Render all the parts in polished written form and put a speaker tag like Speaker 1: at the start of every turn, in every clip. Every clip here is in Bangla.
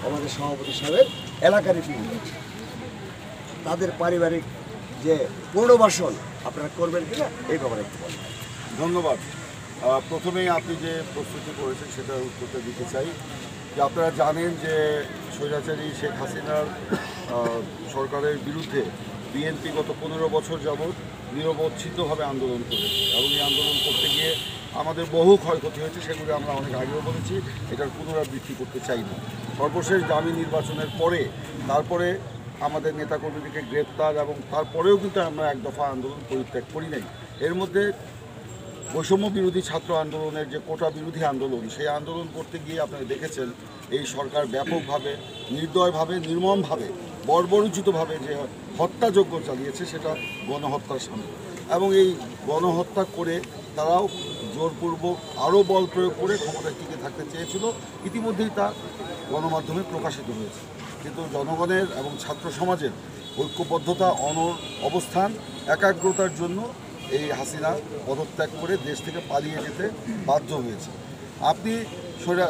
Speaker 1: আমাদের সভাপতি সাহেবের এলাকারই তাদের পারিবারিক যে পুনর্বাসন আপনারা করবেন কিনা এই ব্যাপারে একটু বলেন।
Speaker 2: ধন্যবাদ। প্রথমেই আপনি যে প্রস্তুতি করেছেন সেটার উত্তরটা দিতে চাই যে আপনারা জানেন যে স্বৈরাচারী শেখ হাসিনার সরকারের বিরুদ্ধে বিএনপি গত 15 বছর যাবৎ নিরবচ্ছিন্নভাবে আন্দোলন করেছে এবং এই আন্দোলন করতে গিয়ে আমাদের বহু ক্ষয়ক্ষতি হয়েছে, সেগুলো আমরা অনেক আগেও বলেছি, এটার পুনরাবৃত্তি করতে চাই না। সর্বশেষ দামি নির্বাচনের পরে তারপরে আমাদের নেতাকর্মীদেরকে গ্রেপ্তার এবং তারপরেও কিন্তু আমরা এক দফা আন্দোলন পরিত্যাগ করি নাই। এর মধ্যে বৈষম্য বিরোধী ছাত্র আন্দোলনের যে কোটা বিরোধী আন্দোলন, সেই আন্দোলন করতে গিয়ে আপনারা দেখেছেন এই সরকার ব্যাপকভাবে, নির্দয়ভাবে, নির্মমভাবে, বর্বরোচিতভাবে যে হত্যাযজ্ঞ চালিয়েছে সেটা গণহত্যার সামিল। এবং এই গণহত্যা করে তারাও জোরপূর্বক আরও বল প্রয়োগ করে ক্ষমতায় টিকে থাকতে চেয়েছিল। ইতিমধ্যেই তা গণমাধ্যমে প্রকাশিত হয়েছে। কিন্তু জনগণের এবং ছাত্র সমাজের ঐক্যবদ্ধতা, অবস্থান, একাগ্রতার জন্য এই হাসিনা পদত্যাগ করে দেশ থেকে পালিয়ে যেতে বাধ্য হয়েছে। আপনি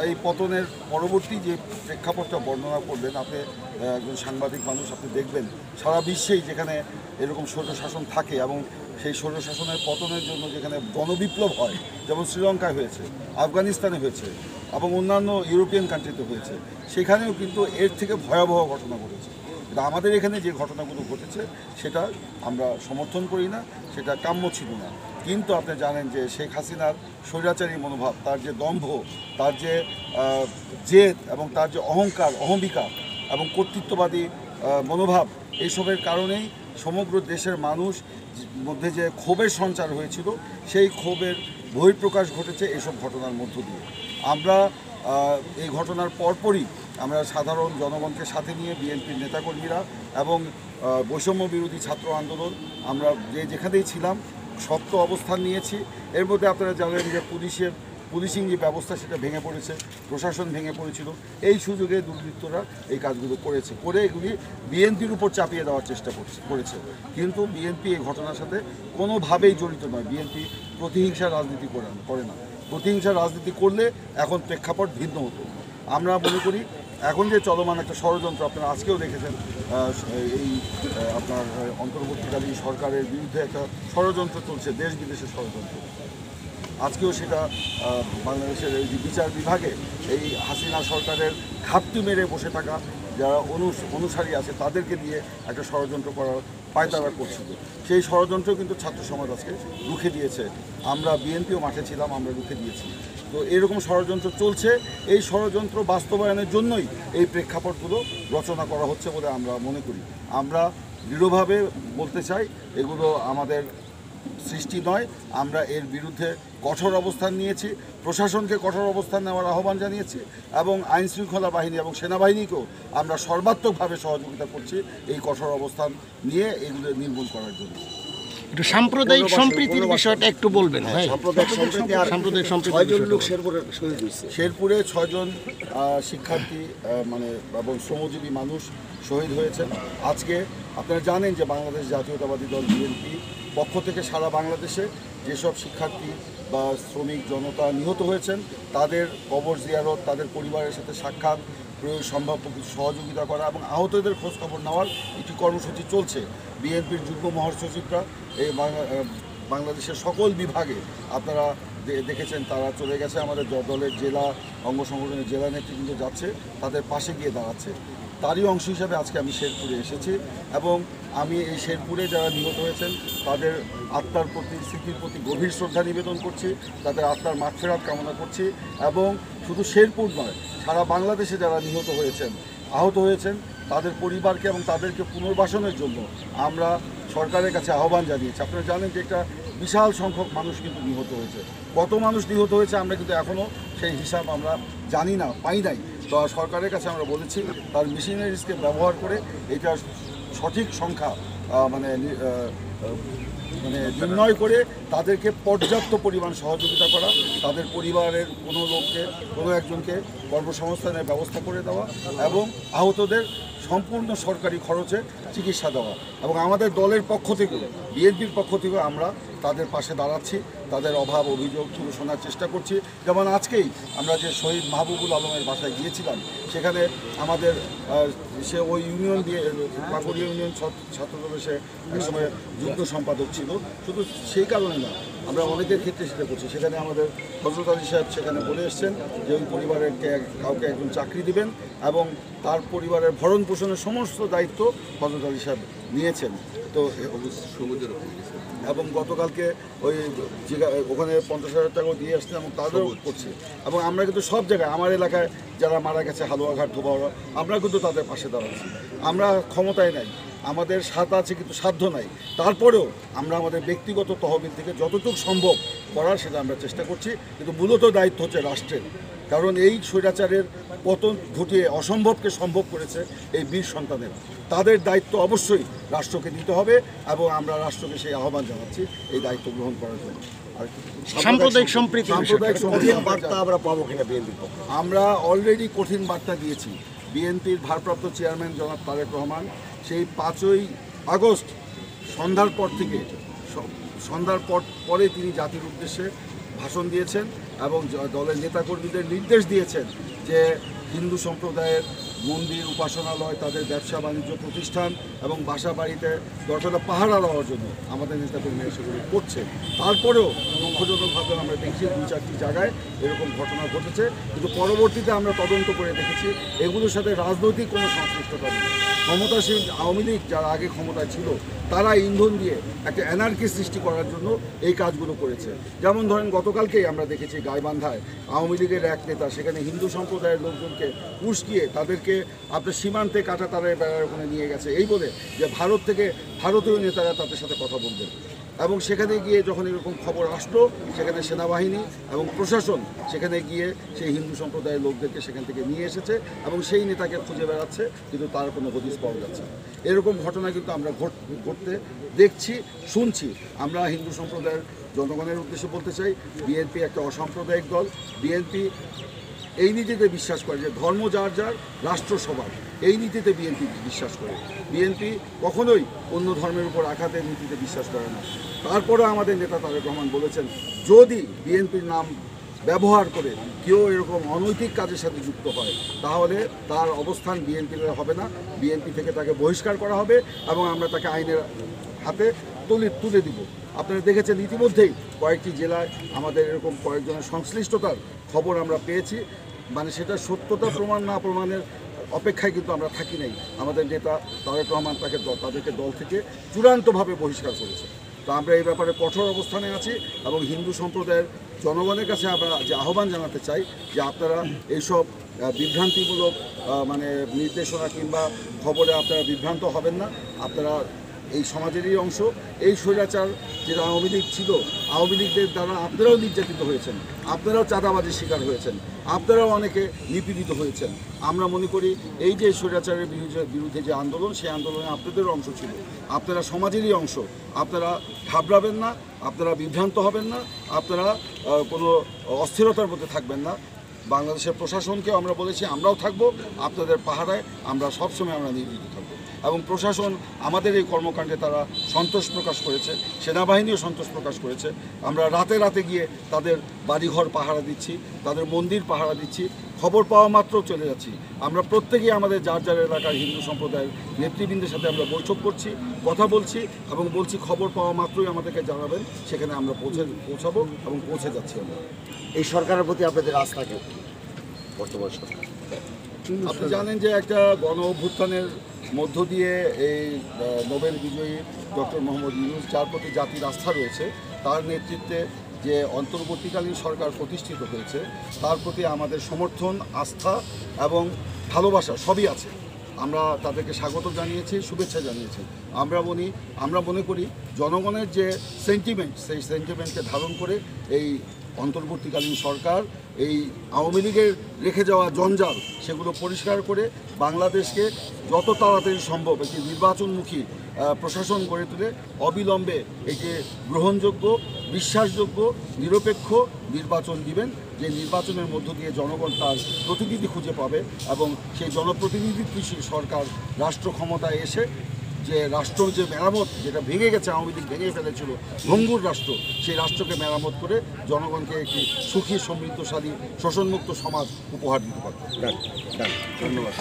Speaker 2: এই পতনের পরবর্তী যে প্রেক্ষাপটটা বর্ণনা করবেন, আপনি একজন সাংবাদিক মানুষ, আপনি দেখবেন সারা বিশ্বেই যেখানে এরকম স্বৈরশাসন থাকে এবং সেই স্বৈরশাসনের পতনের জন্য যেখানে গণবিপ্লব হয়, যেমন শ্রীলঙ্কায় হয়েছে, আফগানিস্তানে হয়েছে এবং অন্যান্য ইউরোপিয়ান কান্ট্রিতে হয়েছে, সেখানেও কিন্তু এর থেকে ভয়াবহ ঘটনা ঘটেছে। কিন্তু আমাদের এখানে যে ঘটনাগুলো ঘটেছে সেটা আমরা সমর্থন করি না, সেটা কাম্য ছিল না। কিন্তু আপনি জানেন যে শেখ হাসিনার স্বৈরাচারী মনোভাব, তার যে দম্ভ, তার যে জেদ এবং তার যে অহংকার, অহমিকা এবং কর্তৃত্ববাদী মনোভাব, এইসবের কারণেই সমগ্র দেশের মানুষ মধ্যে যে ক্ষোভের সঞ্চার হয়েছিল, সেই ক্ষোভের বহিঃপ্রকাশ ঘটেছে এইসব ঘটনার মধ্য দিয়ে। আমরা এই ঘটনার পরপরই আমরা সাধারণ জনগণকে সাথে নিয়ে বিএনপির নেতাকর্মীরা এবং বৈষম্য বিরোধী ছাত্র আন্দোলন আমরা যেখানেই ছিলাম শক্ত অবস্থান নিয়েছি। এর মধ্যে আপনারা জানেন যে পুলিশিং যে ব্যবস্থা সেটা ভেঙে পড়েছে, প্রশাসন ভেঙে পড়েছিল। এই সুযোগে দুর্বৃত্তরা এই কাজগুলো করে এগুলি বিএনপির উপর চাপিয়ে দেওয়ার চেষ্টা করেছে। কিন্তু বিএনপি এই ঘটনার সাথে কোনোভাবেই জড়িত নয়। বিএনপি প্রতিহিংসার রাজনীতি করে না। প্রতিহিংসার রাজনীতি করলে এখন প্রেক্ষাপট ভিন্ন হতো। আমরা মনে করি এখন যে চলমান একটা ষড়যন্ত্র, আপনারা আজকেও দেখেছেন এই আপনার অন্তর্বর্তীকালীন সরকারের বিরুদ্ধে একটা ষড়যন্ত্র চলছে, দেশ বিদেশের ষড়যন্ত্র। আজকেও সেটা বাংলাদেশের এই যে বিচার বিভাগে এই হাসিনা সরকারের ঘাপটি মেরে বসে থাকা যারা অনুসারী আছে তাদেরকে দিয়ে একটা ষড়যন্ত্র করার পায়তারা করছিল। সেই ষড়যন্ত্র কিন্তু ছাত্র সমাজ আজকে রুখে দিয়েছে। আমরা বিএনপিও মাঠে ছিলাম, আমরা রুখে দিয়েছি। তো এরকম ষড়যন্ত্র চলছে, এই ষড়যন্ত্র বাস্তবায়নের জন্যই এই প্রেক্ষাপটগুলো রচনা করা হচ্ছে বলে আমরা মনে করি। আমরা দৃঢ়ভাবে বলতে চাই এগুলো আমাদের সৃষ্টি নয়। আমরা এর বিরুদ্ধে কঠোর অবস্থান নিয়েছি, প্রশাসনকে কঠোর অবস্থান নেওয়ার আহ্বান জানিয়েছি এবং আইনশৃঙ্খলা বাহিনী এবং সেনাবাহিনীকেও আমরা সর্বাত্মকভাবে সহযোগিতা করছি এই কঠোর অবস্থান নিয়ে এগুলো নির্মূল করার জন্য।
Speaker 3: একটু সাম্প্রদায়িক সম্প্রীতির বিষয়টা একটু বলবেন।
Speaker 1: সাম্প্রদায়িক সম্প্রীতি শেরপুরে 6 জন শিক্ষার্থী এবং শ্রমজীবী মানুষ শহীদ হয়েছেন। আজকে আপনারা জানেন যে বাংলাদেশ জাতীয়তাবাদী দল বিএনপি পক্ষ থেকে সারা বাংলাদেশে যেসব শিক্ষার্থী বা শ্রমিক জনতা নিহত হয়েছেন তাদের কবর জিয়ারত, তাদের পরিবারের সাথে সাক্ষাৎ, সম্ভাব্য কিছু সহযোগিতা করা এবং আহতদের খোঁজখবর নেওয়ার একটি কর্মসূচি চলছে। বিএনপির যুগ্ম মহাসচিবরা এই বাংলাদেশের সকল বিভাগে আপনারা দেখেছেন তারা চলে গেছে। আমাদের দলের জেলা অঙ্গ সংগঠনের জেলা নেতৃবৃন্দ যাচ্ছে, তাদের পাশে গিয়ে দাঁড়াচ্ছে। তারই অংশ হিসাবে আজকে আমি শেরপুরে এসেছি এবং আমি এই শেরপুরে যারা নিহত হয়েছেন তাদের আত্মার প্রতি, স্মৃতির প্রতি গভীর শ্রদ্ধা নিবেদন করছি, তাদের আত্মার মাগফিরাত কামনা করছি এবং শুধু শেরপুর নয়, সারা বাংলাদেশে যারা নিহত হয়েছেন, আহত হয়েছেন, তাদের পরিবারকে এবং তাদেরকে পুনর্বাসনের জন্য আমরা সরকারের কাছে আহ্বান জানিয়েছি। আপনারা জানেন যে একটা বিশাল সংখ্যক মানুষ কিন্তু নিহত হয়েছে। কত মানুষ নিহত হয়েছে আমরা কিন্তু এখনও সেই হিসাব আমরা জানি না, পাই নাই। তো সরকারের কাছে আমরা বলেছি তার মেশিনারিজকে ব্যবহার করে এটা সঠিক সংখ্যা নির্ণয় করে তাদেরকে পর্যাপ্ত পরিমাণ সহযোগিতা করা, তাদের পরিবারের কোনো একজনকে কর্মসংস্থানের ব্যবস্থা করে দেওয়া এবং আহতদের সম্পূর্ণ সরকারি খরচে চিকিৎসা দেওয়া। এবং আমাদের দলের পক্ষ থেকে, বিএনপির পক্ষ থেকে আমরা তাদের পাশে দাঁড়াচ্ছি, তাদের অভাব অভিযোগগুলো শোনার চেষ্টা করছি। যেমন আজকেই আমরা যে শহীদ মাহবুবুল আলমের বাসায় গিয়েছিলাম, সেখানে আমাদের সে ওই ইউনিয়ন দিয়ে পাকুড়ি ইউনিয়ন ছাত্রদলের সে একসময় যুগ্ম সম্পাদক ছিল। শুধু সেই কারণে না, আমরা অনেকের ক্ষেত্রে সেটা করছি। সেখানে আমাদের হযরত আলী সাহেব সেখানে বলে এসছেন যে ওই পরিবারের কাউকে একজন চাকরি দিবেন এবং তার পরিবারের ভরণ পোষণের সমস্ত দায়িত্ব হযরত আলী সাহেব নিয়েছেন। তো এবং গতকালকে ওই ওখানে 50,000 টাকাও দিয়ে আসছে এবং তাদেরও করছে। এবং আমরা কিন্তু সব জায়গায় আমার এলাকায় যারা মারা গেছে হালুয়াঘাট ধোবাওড়া, আমরা কিন্তু তাদের পাশে দাঁড়াচ্ছি। আমরা ক্ষমতায় নাই, আমাদের স্বাদ আছে কিন্তু সাধ্য নাই, তারপরেও আমরা আমাদের ব্যক্তিগত তহবিল থেকে যতটুকু সম্ভব করার সেটা আমরা চেষ্টা করছি। কিন্তু মূলত দায়িত্ব হচ্ছে রাষ্ট্রের, কারণ এই স্বৈরাচারের পতন ঘটিয়ে অসম্ভবকে সম্ভব করেছে এই বীর সন্তানেরা। তাদের দায়িত্ব অবশ্যই রাষ্ট্রকে দিতে হবে এবং আমরা রাষ্ট্রকে সেই আহ্বান জানাচ্ছি এই দায়িত্ব গ্রহণ করার জন্য।
Speaker 3: সাম্প্রদায়িক সম্প্রীতি
Speaker 1: বার্তা আমরা পাবো কিনা বিএনপির পক্ষে? আমরা অলরেডি কঠিন বার্তা দিয়েছি। বিএনপির ভারপ্রাপ্ত চেয়ারম্যান জনাব তারেক রহমান সেই 5ই আগস্ট সন্ধ্যার পর থেকে পরে তিনি জাতির উদ্দেশ্যে ভাষণ দিয়েছেন এবং দলের নেতাকর্মীদের নির্দেশ দিয়েছেন যে হিন্দু সম্প্রদায়ের মন্দির, উপাসনালয়, তাদের ব্যবসা বাণিজ্য প্রতিষ্ঠান এবং বাসা বাড়িতে দরকারটা পাহারা দেওয়ার জন্য আমাদের নেতাকর্মীরা সেগুলো করছে। তারপরেও দুঃখজনকভাবে আমরা দেখছি 2-4টি জায়গায় এরকম ঘটনা ঘটেছে, কিন্তু পরবর্তীতে আমরা তদন্ত করে দেখেছি এগুলোর সাথে রাজনৈতিক কোনো সংশ্লিষ্টতা নেই। ক্ষমতাসীন আওয়ামী লীগ যারা আগে ক্ষমতায় ছিল তারা ইন্ধন দিয়ে একটা অ্যানার্কি সৃষ্টি করার জন্য এই কাজগুলো করেছে। যেমন ধরেন গতকালকেই আমরা দেখেছি গাইবান্ধায় আওয়ামী লীগের এক নেতা সেখানে হিন্দু সম্প্রদায়ের লোকজনকে উস্কিয়ে তাদেরকে আপনার সীমান্তে কাঁটাতারের বেড়ার ওখানে নিয়ে গেছে এই বলে যে ভারত থেকে ভারতীয় নেতারা তাদের সাথে কথা বলবেন। এবং সেখানে গিয়ে যখন এরকম খবর আসলো, সেখানে সেনাবাহিনী এবং প্রশাসন সেখানে গিয়ে সেই হিন্দু সম্প্রদায়ের লোকদেরকে সেখান থেকে নিয়ে এসেছে এবং সেই নেতাকে খুঁজে বেড়াচ্ছে, কিন্তু তার কোনো হদিস পাওয়া যাচ্ছে না। এরকম ঘটনা কিন্তু আমরা ঘটতে দেখছি, শুনছি। আমরা হিন্দু সম্প্রদায়ের জনগণের উদ্দেশ্যে বলতে চাই, বিএনপি একটা অসাম্প্রদায়িক দল। বিএনপি এই নীতিতে বিশ্বাস করে যে ধর্ম যার যার, রাষ্ট্র সবার, এই নীতিতে বিএনপি বিশ্বাস করে। বিএনপি কখনোই অন্য ধর্মের উপর আঘাতের নীতিতে বিশ্বাস করে না। তারপরে আমাদের নেতা তারেক রহমান বলেছেন যদি বিএনপির নাম ব্যবহার করে কেউ এরকম অনৈতিক কাজের সাথে যুক্ত হয় তাহলে তার অবস্থান বিএনপির হবে না, বিএনপি থেকে তাকে বহিষ্কার করা হবে এবং আমরা তাকে আইনের হাতে তুলে দিব। আপনারা দেখেছেন ইতিমধ্যেই কয়েকটি জেলায় আমাদের এরকম কয়েকজনের সংশ্লিষ্টতার খবর আমরা পেয়েছি। মানে সেটা সত্যতা প্রমাণ না প্রমাণের অপেক্ষায় কিন্তু আমরা থাকি নাই। আমাদের নেতা তারেক রহমান তাদেরকে দল থেকে চূড়ান্তভাবে বহিষ্কার করেছে। তো আমরা এই ব্যাপারে কঠোর অবস্থানে আছি এবং হিন্দু সম্প্রদায়ের জনগণের কাছে আমরা যে আহ্বান জানাতে চাই যে আপনারা এইসব বিভ্রান্তিমূলক মানে নির্দেশনা কিংবা খবরে আপনারা বিভ্রান্ত হবেন না। আপনারা এই সমাজেরই অংশ। এই স্বৈরাচার যেটা আওয়ামী লীগ ছিল, আওয়ামী লীগদের দ্বারা আপনারাও নির্যাতিত হয়েছেন, আপনারাও চাঁদাবাজির শিকার হয়েছেন, আপনারাও অনেকে নিপীড়িত হয়েছেন। আমরা মনে করি এই যে স্বৈরাচারের বিরুদ্ধে যে আন্দোলন, সেই আন্দোলনে আপনাদেরও অংশ ছিল, আপনারা সমাজেরই অংশ। আপনারা ঘাবড়াবেন না, আপনারা বিভ্রান্ত হবেন না, আপনারা কোনো অস্থিরতার মধ্যে থাকবেন না। বাংলাদেশের প্রশাসনকে আমরা বলেছি আমরাও থাকবো আপনাদের পাহারায়, আমরা সবসময় আমরা নিয়োজিত থাকবো। এবং প্রশাসন আমাদের এই কর্মকাণ্ডে তারা সন্তোষ প্রকাশ করেছে, সেনাবাহিনীও সন্তোষ প্রকাশ করেছে। আমরা রাতে রাতে গিয়ে তাদের বাড়িঘর পাহারা দিচ্ছি, তাদের মন্দির পাহারা দিচ্ছি, খবর পাওয়া মাত্র চলে যাচ্ছি। আমরা প্রত্যেকেই আমাদের যার যার এলাকার হিন্দু সম্প্রদায়ের নেতৃবৃন্দের সাথে আমরা বৈঠক করছি, কথা বলছি এবং বলছি খবর পাওয়া মাত্রই আমাদেরকে জানাবেন, সেখানে আমরা পৌঁছাবো এবং পৌঁছে যাচ্ছি। আমরা
Speaker 4: এই সরকারের প্রতি আপনাদের আস্থা কেউ বর্তমান সরকার?
Speaker 1: আপনি জানেন যে একটা গণ অভ্যুত্থানের মধ্য দিয়ে এই নোবেল বিজয়ী ডক্টর মোহাম্মদ ইউনূস, যার প্রতি জাতির আস্থা রয়েছে, তার নেতৃত্বে যে অন্তর্বর্তীকালীন সরকার প্রতিষ্ঠিত হয়েছে, তার প্রতি আমাদের সমর্থন, আস্থা এবং ভালোবাসা সবই আছে। আমরা তাদেরকে স্বাগত জানিয়েছি, শুভেচ্ছা জানিয়েছি। আমরা মনে করি জনগণের যে সেন্টিমেন্ট, সেই সেন্টিমেন্টকে ধারণ করে এই অন্তর্বর্তীকালীন সরকার এই আওয়ামী লীগের রেখে যাওয়া জঞ্জাল সেগুলো পরিষ্কার করে বাংলাদেশকে যত তাড়াতাড়ি সম্ভব একটি নির্বাচনমুখী প্রশাসন গড়ে তুলে অবিলম্বে একটি গ্রহণযোগ্য, বিশ্বাসযোগ্য, নিরপেক্ষ নির্বাচন দিবেন, যে নির্বাচনের মধ্য দিয়ে জনগণ তার প্রতিনিধি খুঁজে পাবে এবং সেই জনপ্রতিনিধিত্বশীল সরকার রাষ্ট্র ক্ষমতায় এসে যে রাষ্ট্র যে মেরামত যেটা ভেঙে গেছে, আওয়ামী লীগ ভেঙে ফেলেছিল, ভঙ্গুর রাষ্ট্র, সেই রাষ্ট্রকে মেরামত করে জনগণকে একটি সুখী সমৃদ্ধশালী শোষণমুক্ত সমাজ উপহার দিতে পারত।
Speaker 4: ডান, ডান।
Speaker 1: ধন্যবাদ।